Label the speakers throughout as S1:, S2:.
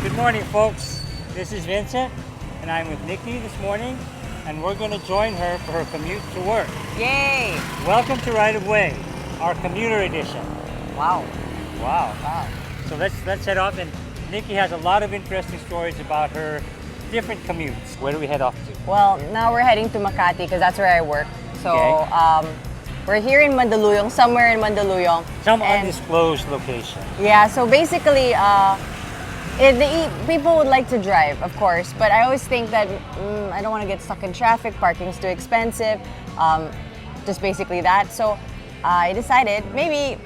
S1: good morning, folks. This is Vincent, and I'm with Nikki this morning, and we're going to join her for her commute to work.
S2: Yay!
S1: Welcome to Right of Way, our commuter edition.
S2: Wow.
S1: Wow. So let's head off, and Nikki has a lot of interesting stories about her different commutes. Where do we head off to?
S2: Well, now we're heading to Makati because that's where I work. So
S1: Okay.
S2: we're here in Mandaluyong, somewhere in Mandaluyong.
S1: Some
S2: And-
S1: undisclosed location.
S2: Yeah, so basically, people would like to drive, of course, but I always think that I don't want to get stuck in traffic, parking's too expensive, just basically that. So I decided maybe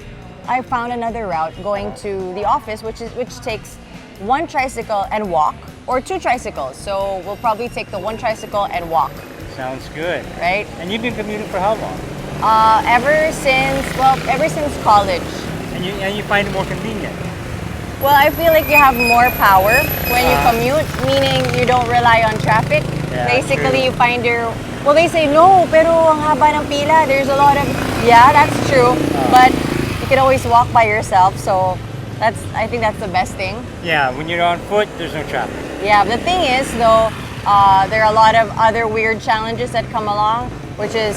S2: I found another route going to the office, which takes one tricycle and walk, or two tricycles. So we'll probably take the one tricycle and walk,
S1: Sounds good.
S2: right?
S1: And you've been commuting for how long?
S2: Ever since college.
S1: And you find it more convenient.
S2: Well, I feel like you have more power when you commute, meaning you don't rely on traffic.
S1: Yeah,
S2: Basically,
S1: true.
S2: you find well, they say, no, pero ang haba ng pila, there's a lot of, yeah, that's true, but you can always walk by yourself, so I think that's the best thing.
S1: Yeah, when you're on foot, there's no traffic.
S2: Yeah, the thing is, though, there are a lot of other weird challenges that come along, which is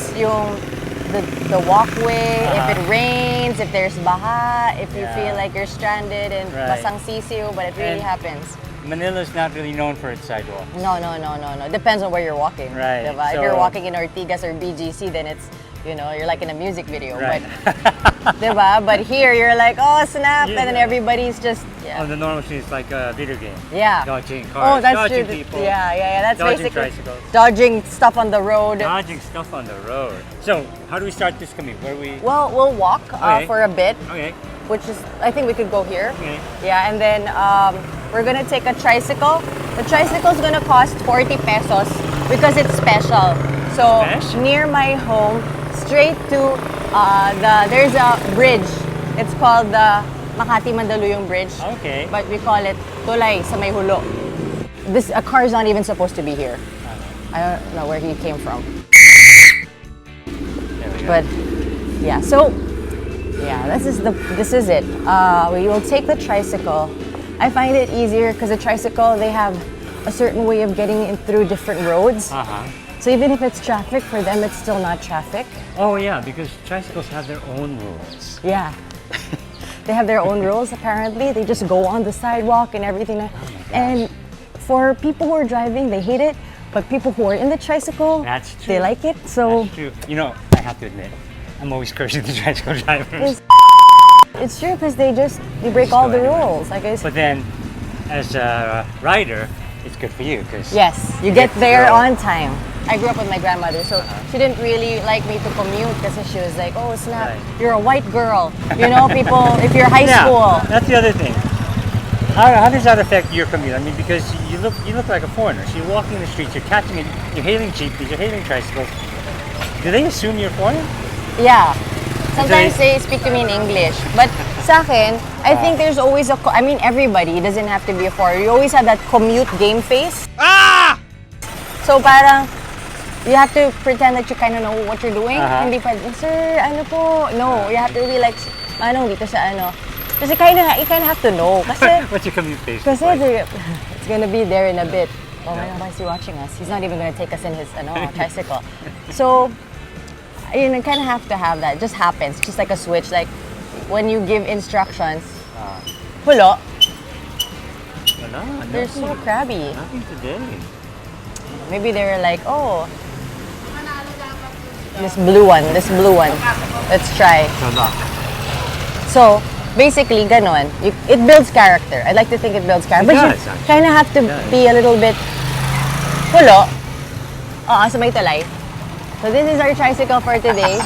S2: the walkway, if it rains, if there's baha, if you feel like you're stranded in
S1: Right.
S2: basang sisiu, but it really happens.
S1: Manila's not really known for its sidewalks.
S2: No. Depends on where you're walking.
S1: Right,
S2: Diba? If
S1: so-
S2: you're walking in Ortigas or BGC, then it's, you're like in a music video.
S1: Right.
S2: But, diba? But here, you're like, oh, snap,
S1: Yeah.
S2: and then everybody's just,
S1: On the normal street, it's like a video game.
S2: Yeah.
S1: Dodging cars,
S2: Oh, that's
S1: dodging
S2: true.
S1: people,
S2: Yeah. That's
S1: dodging
S2: basically
S1: tricycles.
S2: dodging stuff on the road.
S1: dodging stuff on the road. So, how do we start this commute? Where we?
S2: Well, we'll walk
S1: Okay.
S2: for a bit,
S1: Okay.
S2: which is, I think we could go here.
S1: Okay.
S2: Yeah, and then we're gonna take a tricycle. The tricycle is gonna cost 40 pesos because it's special. So
S1: Special?
S2: near my home, straight to there's a bridge. It's called the Makati Mandaluyong Bridge.
S1: Okay.
S2: But we call it Tulay sa May Hulo. A car is not even supposed to be here. I don't know where he came from.
S1: There we go.
S2: But yeah, so yeah, this is it. We will take the tricycle. I find it easier because the tricycle, they have a certain way of getting in through different roads. So even if it's traffic, for them it's still not traffic.
S1: Oh yeah, because tricycles have their own rules.
S2: Yeah. They have their own rules apparently. They just go on the sidewalk and everything. And for people who are driving, they hate it. But people who are in the tricycle,
S1: That's true.
S2: they like it. So
S1: That's true. You know, I have to admit, I'm always cursing the tricycle drivers.
S2: it's true because they break all the rules. Like I said.
S1: But then, as a rider, it's good for you because
S2: Yes, you
S1: get
S2: get
S1: to
S2: there
S1: go.
S2: on time. I grew up with my grandmother, so she didn't really like me to commute because she was like, oh, snap,
S1: Right.
S2: you're a white girl. You know, people, if you're high
S1: yeah,
S2: school.
S1: that's the other thing. How does that affect your commute? I mean, because you look like a foreigner. So you're walking the streets, you're catching it, you're hailing jeepies, you're hailing tricycles. Do they assume you're foreign?
S2: Yeah. Sometimes they speak to me in English. But sa akin, I think there's always everybody doesn't have to be a foreigner. You always have that commute game face.
S1: Ah!
S2: So parang, you have to pretend that you kind of know what you're doing. Hindi pa, sir, ano po? No, you have to be like, manong dito sa ano. Kasi you kind of have to know. Kasi,
S1: What's your commute face?
S2: Kasi
S1: like?
S2: it's gonna be there in a bit. Oh my God, why is he watching us? He's not even gonna take us in his tricycle. So, you kind of have to have that. It just happens, just like a switch. Like when you give instructions, hulo,
S1: Wala,
S2: they're so crabby.
S1: Nothing today.
S2: Maybe they were like, oh, this blue one. Let's try.
S1: Good luck.
S2: So, basically, ganon. It builds character. I like to think it builds character.
S1: It
S2: But
S1: does,
S2: you
S1: actually.
S2: kind of have to
S1: It does.
S2: be a little bit hulo. Sa may tulay. So this is our tricycle for today.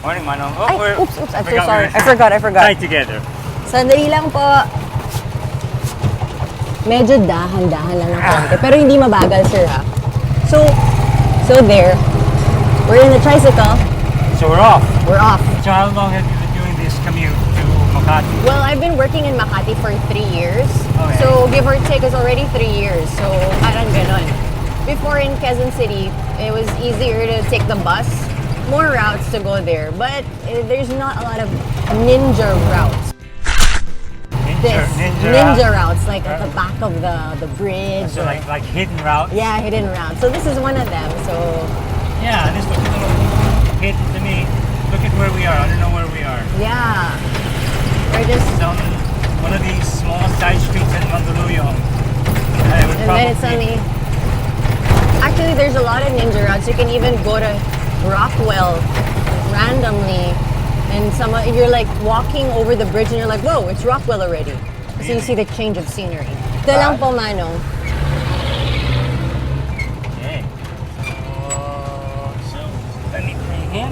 S1: Morning, Manong. Oh,
S2: Ay,
S1: we're-
S2: oops, I'm so
S1: forgot
S2: sorry.
S1: we're
S2: I forgot.
S1: tied together.
S2: Sandali lang po. Medyo dahan-dahan lang ng konti. Pero hindi mabagal, sir, ha? So there. We're in the tricycle.
S1: So we're off.
S2: We're off.
S1: So how long have you been doing this commute to Makati?
S2: Well, I've been working in Makati for 3 years.
S1: Okay.
S2: So give or take, it's already 3 years. So parang ganon. Before in Quezon City, it was easier to take the bus. More routes to go there. But there's not a lot of ninja routes. this ninja routes, like at the back of the bridge.
S1: So like hidden routes.
S2: Yeah, hidden routes. So this is one of them. So
S1: yeah, this looks a little hidden to me. Look at where we are. I don't know where we are.
S2: yeah, we're just
S1: Down one of these small side streets in Mandaluyong.
S2: and then it's only. Actually, there's a lot of ninja routes. You can even go to Rockwell randomly, and you're like walking over the bridge, and you're like, whoa, it's Rockwell already. So you see the change of scenery. Ito lang po, Manong.
S1: Okay. So let me play again.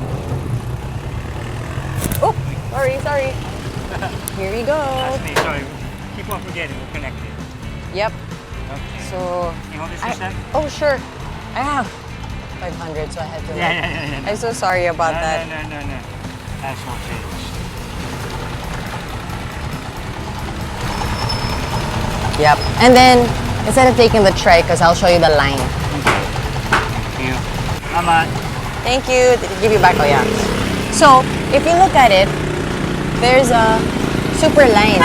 S2: Oh, sorry. Here we go.
S1: That's me. Sorry. Keep on forgetting. We're connected.
S2: Yep.
S1: Okay.
S2: So.
S1: Can you hold this for a sec?
S2: Oh, sure. I have 500, so I had to.
S1: Yeah.
S2: I'm so sorry about that.
S1: No. That's no change.
S2: Yep. And then instead of taking the tray, because I'll show you the line.
S1: Thank you. Mama.
S2: Thank you. Did he give you back? Oh yeah. So if you look at it, there's a super line.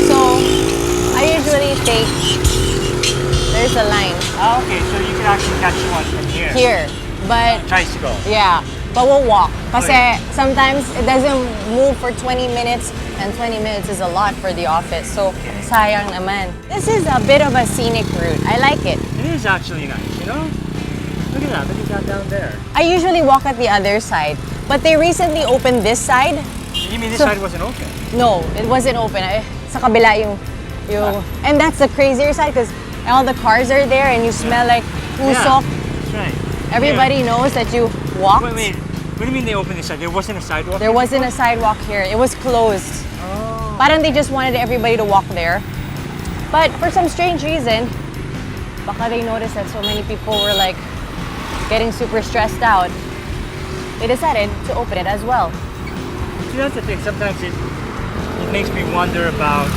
S2: So I usually take. There's a line.
S1: Oh, okay, so you can actually catch one from here.
S2: Here, but
S1: Tricycle.
S2: yeah, but we'll walk. Kasi
S1: Okay.
S2: sometimes it doesn't move for 20 minutes, and 20 minutes is a lot for the office. So sayang naman. This is a bit of a scenic route. I like it.
S1: It is actually nice, you know? Look at that. Look at that down there.
S2: I usually walk at the other side, but they recently opened this side.
S1: You mean this
S2: So-
S1: side wasn't open?
S2: No, it wasn't open. Sa kabila yung and that's the crazier side because all the cars are there and you smell like usok.
S1: That's right.
S2: Everybody knows that you walked.
S1: Wait. What do you mean they opened this side? There wasn't a sidewalk?
S2: There wasn't a sidewalk here. It was closed.
S1: Oh.
S2: Parang they just wanted everybody to walk there. But for some strange reason, baka they noticed that so many people were like getting super stressed out. They decided to open it as well.
S1: See, that's the thing. Sometimes it makes me wonder about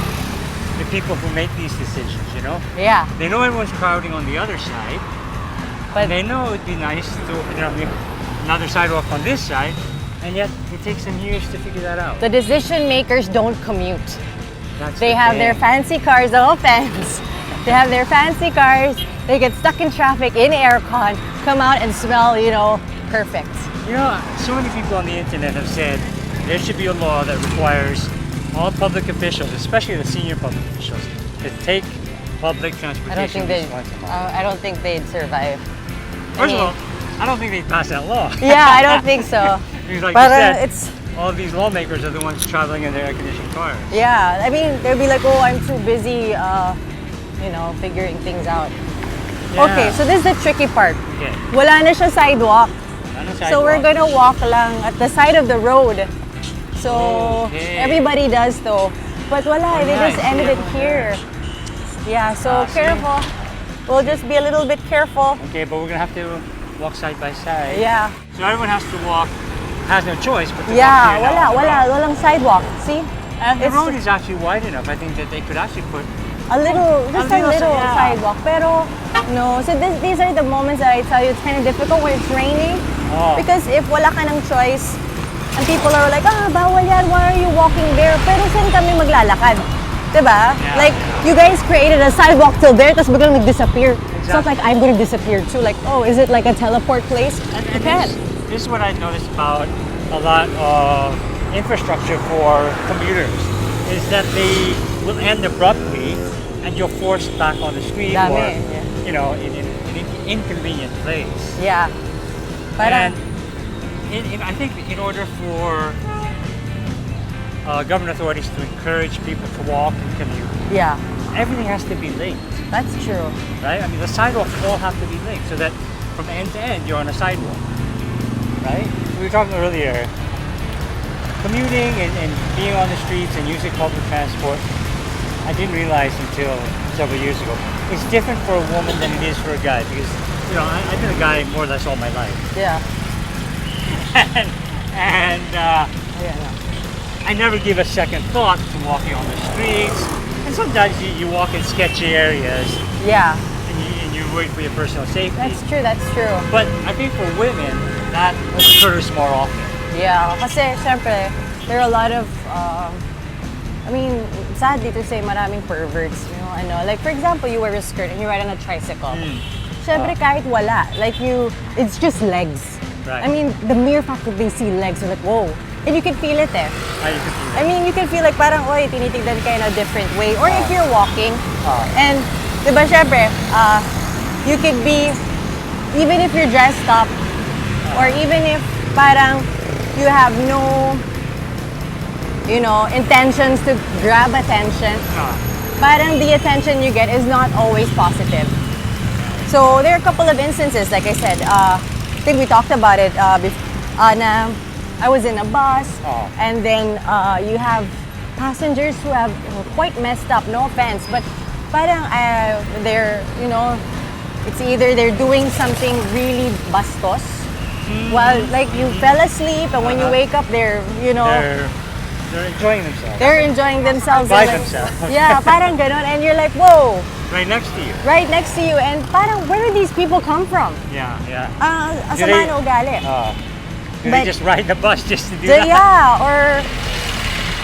S1: the people who make these decisions, you know?
S2: Yeah.
S1: They know everyone's crowding on the other side,
S2: But
S1: and they know it'd be nice to, another sidewalk on this side, and yet it takes them years to figure that out.
S2: the decision makers don't commute.
S1: That's
S2: They
S1: the
S2: have their
S1: thing.
S2: fancy cars, no offense. They have their fancy cars, they get stuck in traffic in aircon, come out and smell, perfect.
S1: You know, so many people on the internet have said there should be a law that requires all public officials, especially the senior public officials, to take public transportation at least once a month.
S2: I don't think they'd survive.
S1: First of all, I don't think they'd pass that law.
S2: Yeah, I don't think so.
S1: Because like
S2: But
S1: you said,
S2: it's
S1: all of these lawmakers are the ones traveling in their air-conditioned cars.
S2: yeah. I mean, they'll be like, "Oh, I'm too busy, figuring things out."
S1: Yeah.
S2: Okay, so this is the tricky part.
S1: Okay.
S2: Wala na siya sidewalk.
S1: Ano
S2: So we're
S1: sidewalk?
S2: gonna walk lang at the side of the road. So
S1: Okay.
S2: everybody does though. But wala, they
S1: nice.
S2: just ended it here. Yeah, so
S1: See?
S2: careful. We'll just be a little bit careful.
S1: Okay, but we're gonna have to walk side by side.
S2: Yeah.
S1: So everyone has to walk, has no choice but to walk
S2: Yeah,
S1: here now.
S2: walang sidewalk. See?
S1: And the
S2: It's
S1: road is actually wide enough. I think that they could actually put.
S2: just a little
S1: yeah.
S2: sidewalk. Pero no, so these are the moments that I tell you it's kind of difficult when it's raining.
S1: Oh.
S2: Because if wala ka ng choice, and people are like, bawal yan, why are you walking there? Pero saan kami maglalakad? Diba?
S1: Yeah.
S2: Like, you guys created a sidewalk till there, tapos biglang nag-disappear. It's not
S1: Exactly.
S2: like I'm gonna disappear too. Like, oh, is it like a teleport place?
S1: And
S2: You can't.
S1: this is what I noticed about a lot of infrastructure for commuters is that they will end abruptly and you're forced back on the street
S2: Dami,
S1: or
S2: yeah.
S1: in an inconvenient place.
S2: Yeah.
S1: And
S2: Parang,
S1: I think in order for government authorities to encourage people to walk and commute,
S2: yeah,
S1: everything has to be linked,
S2: that's true.
S1: right? I mean, the sidewalks all have to be linked so that from end to end you're on a sidewalk, right? We were talking earlier, commuting and being on the streets and using public transport, I didn't realize until several years ago, it's different for a woman than it is for a guy because, I've been a guy more or less all my life.
S2: Yeah.
S1: and
S2: Yeah, no.
S1: I never give a second thought to walking on the streets. And sometimes you walk in sketchy areas
S2: Yeah,
S1: and you wait for your personal safety.
S2: that's true.
S1: But I think for women, that occurs more often.
S2: Yeah, kasi syempre, there are a lot of, I mean, sadly to say, maraming perverts, you know, ano. Like, for example, you wear a skirt and you ride on a tricycle. Syempre, kahit wala, like it's just legs.
S1: Right.
S2: I mean, the mere fact that they see legs, you're like, whoa. And you can feel it eh.
S1: You can feel it.
S2: I mean, you can feel like parang, oy, tinitignan ka in a different way. Or if you're walking, and, diba, syempre, you could be, even if you're dressed up, or even if parang you have no, you know, intentions to grab attention, parang the attention you get is not always positive. So there are a couple of instances, like I said, I think we talked about it na I was in a bus, and then you have passengers who have quite messed up, no offense, but parang they're, you know, it's either they're doing something really bastos, while like you fell asleep, and when you wake up, they're, you know,
S1: they're enjoying themselves.
S2: They're enjoying themselves.
S1: By
S2: like,
S1: themselves.
S2: Yeah, parang ganon, and you're like, whoa.
S1: Right next to you.
S2: Right next to you, and parang where do these people come from?
S1: Yeah.
S2: Asama na ugali.
S1: Do they just ride the bus just to do that?
S2: Yeah, or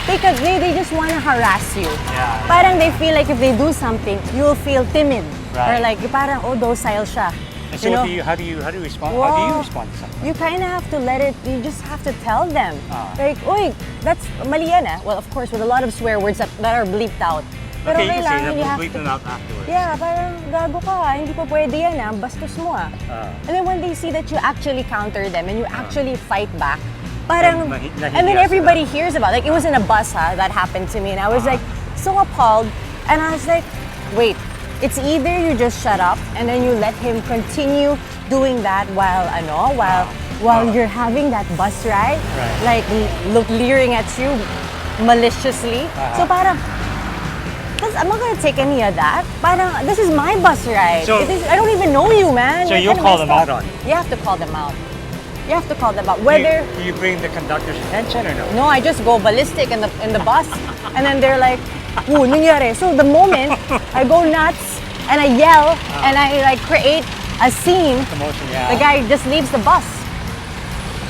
S2: they just want to harass you.
S1: Yeah.
S2: Parang they feel like if they do something, you'll feel timid.
S1: Right.
S2: Or like parang docile siya.
S1: And so how do you respond?
S2: Well,
S1: how do you respond to something?
S2: You kind of have to let it. You just have to tell them, like, "Oy, that's mali yan ah." Well, of course, with a lot of swear words that are bleeped out. Pero
S1: Okay, you can say
S2: kailangan
S1: that,
S2: you have
S1: bleep
S2: to.
S1: them out afterwards.
S2: Yeah, parang gago ka, hindi pa pwede yan ah, bastos mo ah. And then when they see that you actually counter them and you actually fight back, parang, and then everybody hears about it. Like, it was in a bus that happened to me, and I was like so appalled, and I was like, wait, it's either you just shut up and then you let him continue doing that while you're having that bus ride, like leering at you maliciously. So parang, I'm not gonna take any of that. Parang, this is my bus ride.
S1: So,
S2: I don't even know you, man.
S1: So
S2: You're
S1: you'll
S2: kinda
S1: call them
S2: messed
S1: out
S2: up.
S1: on it?
S2: You have to call them out. You have to call them out. Whether
S1: Do you bring the conductor's attention or no?
S2: no, I just go ballistic in the bus, and then they're like, "Ooh, nangyari." So the moment I go nuts and I yell and I like create a scene,
S1: Commotion, yeah.
S2: the guy just leaves the bus.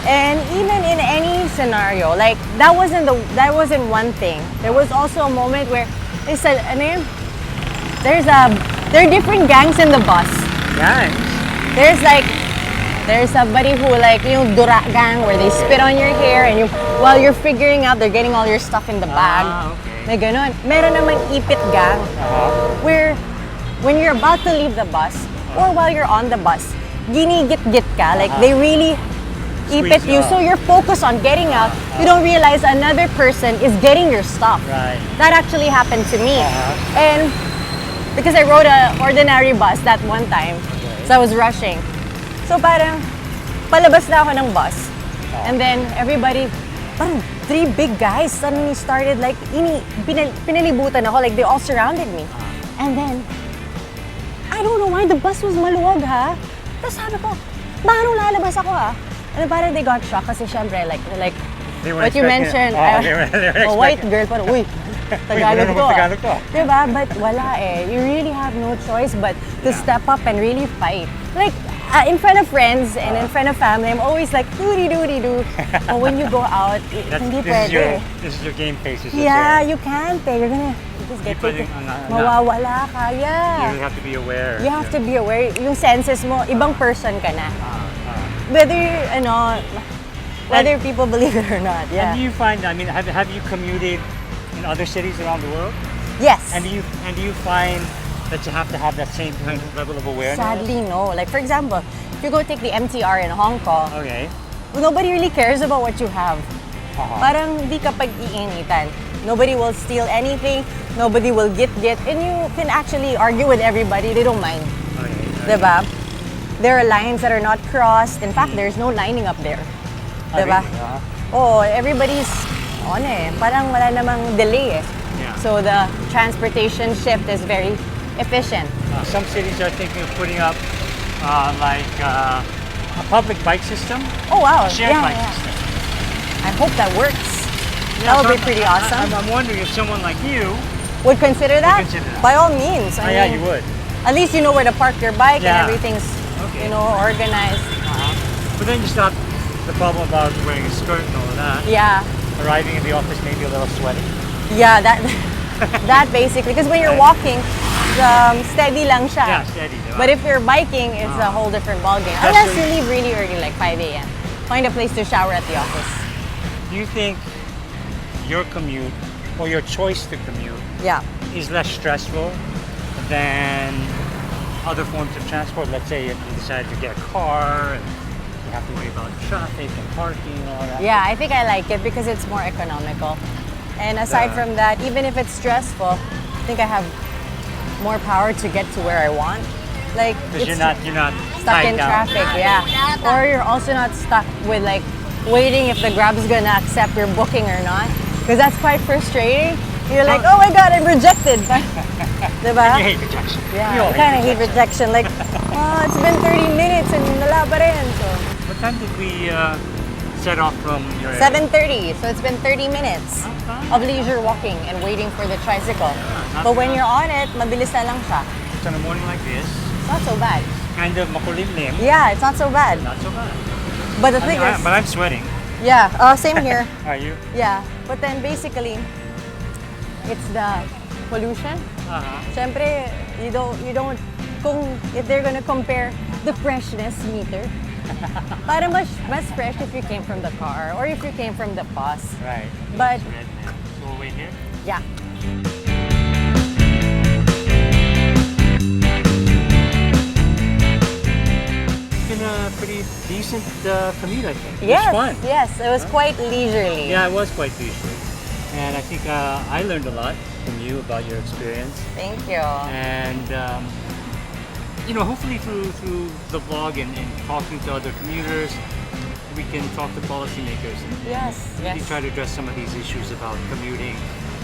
S2: And even in any scenario, like that wasn't one thing. There was also a moment where they said, "Ano yun? There are different gangs in the bus."
S1: Gangs?
S2: There's somebody who like yung dura gang where they spit on your hair and while you're figuring out they're getting all your stuff in the bag.
S1: Okay.
S2: Na ganun. Meron namang ipit gang where when you're about to leave the bus or while you're on the bus, ginigit-git ka. Like they really ipit you. So you're focused on getting out. You don't realize another person is getting your stuff.
S1: Right.
S2: That actually happened to me. And because I rode an ordinary bus that one time, so I was rushing. So parang palabas na ako ng bus. And then everybody, parang 3 big guys suddenly started like, pinalibutan ako, like they all surrounded me. And then, I don't know why the bus was maluwag ha. Tapos sabi ko, paano lalabas ako ha? And then parang they got shocked kasi syempre like what you mentioned, a white girl, parang uy, Tagalog ko. Diba? But wala eh. You really have no choice but to step up and really fight. Like, in front of friends and in front of family, I'm always like, doody-doody-doo. But when you go out, hindi pwede.
S1: This is your game face.
S2: Yeah, you can't eh. You're gonna just get taken. Mawawala ka, yeah.
S1: You have to be aware.
S2: You have to be aware. Yung senses mo, ibang person ka na. Whether people believe it or not, yeah.
S1: And do you find, I mean, have you commuted in other cities around the world?
S2: Yes.
S1: And do you find that you have to have that same kind of level of awareness?
S2: Sadly, no. Like, for example, if you go take the MTR in Hong Kong, nobody really cares about what you have. Parang di ka pag-iinitan. Nobody will steal anything. Nobody will get. And you can actually argue with everybody. They don't mind. Diba? There are lines that are not crossed. In fact, there's no lining up there. Diba? Oh, everybody's on eh. Parang wala namang delay eh. So the transportation shift is very efficient.
S1: Some cities are thinking of putting up a public bike system.
S2: Oh wow!
S1: A shared bike system.
S2: I hope that works. That would be pretty awesome.
S1: I'm wondering if someone like you
S2: would consider that. By all means.
S1: I mean, you would.
S2: At least you know where to park your bike and everything's organized.
S1: But then you still have the problem about wearing a skirt and all of that.
S2: Yeah.
S1: arriving at the office maybe a little sweaty.
S2: Yeah, that that basically. Because when you're walking, steady lang siya.
S1: Yeah, steady. Diba?
S2: But if you're biking, it's a whole different ballgame. Unless you
S1: Especially-
S2: leave really early, like 5 a.m. Find a place to shower at the office.
S1: Do you think your commute or your choice to commute
S2: Yeah.
S1: is less stressful than other forms of transport? Let's say if you decide to get a car and you have to worry about traffic and parking and all that.
S2: Yeah, I think I like it because it's more economical. And aside
S1: Yeah.
S2: from that, even if it's stressful, I think I have more power to get to where I want. Like
S1: Because
S2: it's
S1: you're not
S2: stuck
S1: tied
S2: in
S1: down.
S2: traffic, yeah. Or you're also not stuck with like waiting if the Grab's gonna accept your booking or not. Because that's quite frustrating. You're like, oh my god, I'm rejected. Diba?
S1: You hate rejection.
S2: Yeah,
S1: We all
S2: I kind of hate rejection. Like, oh, it's been 30 minutes and wala pa rin. So,
S1: What time did we set off from your area?
S2: 7:30. So it's been 30 minutes of leisure walking and waiting for the tricycle. But when you're on it, mabilis na lang siya.
S1: So on a morning like this,
S2: It's not so bad.
S1: kind of makulimlim,
S2: Yeah, it's not so bad.
S1: not so bad.
S2: But the thing is,
S1: But I'm sweating.
S2: yeah, same here.
S1: Are you?
S2: Yeah, but then basically, it's the pollution.
S1: Uh-huh.
S2: Siyempre, you don't, if they're gonna compare the freshness meter, para mas fresh if you came from the car or if you came from the bus.
S1: Right.
S2: But,
S1: It's red now. So we'll wait here.
S2: yeah.
S1: It's been a pretty decent commute, I think. It
S2: Yes,
S1: was fun.
S2: yes, it was quite leisurely.
S1: Yeah, it was quite decent. And I think I learned a lot from you about your experience.
S2: Thank you.
S1: And hopefully through the vlog and talking to other commuters, we can talk to policymakers and
S2: Yes,
S1: really
S2: yes.
S1: try to address some of these issues about commuting,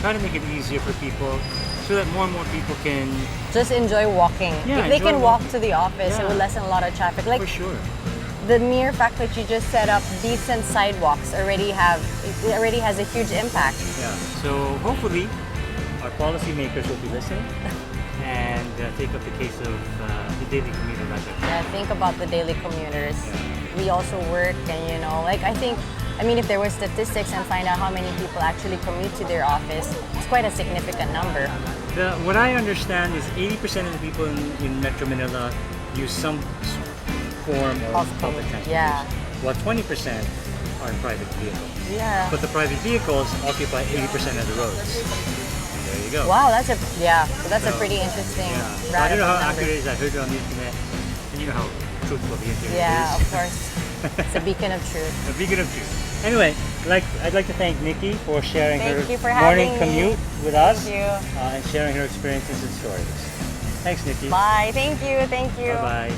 S1: try to make it easier for people so that more and more people can,
S2: Just enjoy walking.
S1: Yeah,
S2: If they
S1: enjoy
S2: can walk
S1: walking.
S2: to the office, it
S1: Yeah.
S2: will lessen a lot of traffic. Like
S1: for sure.
S2: the mere fact that you just set up decent sidewalks already has a huge impact.
S1: Yeah. So hopefully our policymakers will be listening and take up the case of the daily commuter project.
S2: Yeah, think about the daily commuters.
S1: Yeah.
S2: We also work, and I mean, if there were statistics and find out how many people actually commute to their office, it's quite a significant number.
S1: What I understand is 80% of the people in Metro Manila use some form of public transportation.
S2: Yeah.
S1: While 20% are in private vehicles.
S2: Yeah.
S1: But the private vehicles occupy 80% of the roads. There you go.
S2: Wow, that's a pretty interesting.
S1: Yeah. So I
S2: roundup
S1: don't know
S2: of
S1: how
S2: numbers.
S1: accurate it is. I heard it on the internet. And you know how truthful the internet
S2: Yeah,
S1: is.
S2: of course. It's a beacon of truth.
S1: A beacon of truth. Anyway, I'd like to thank Nikki for sharing
S2: Thank you for
S1: her morning
S2: having me.
S1: commute with us
S2: Thank you.
S1: and sharing her experiences and stories. Thanks, Nikki.
S2: Bye. Thank you. Thank you.
S1: Bye-bye.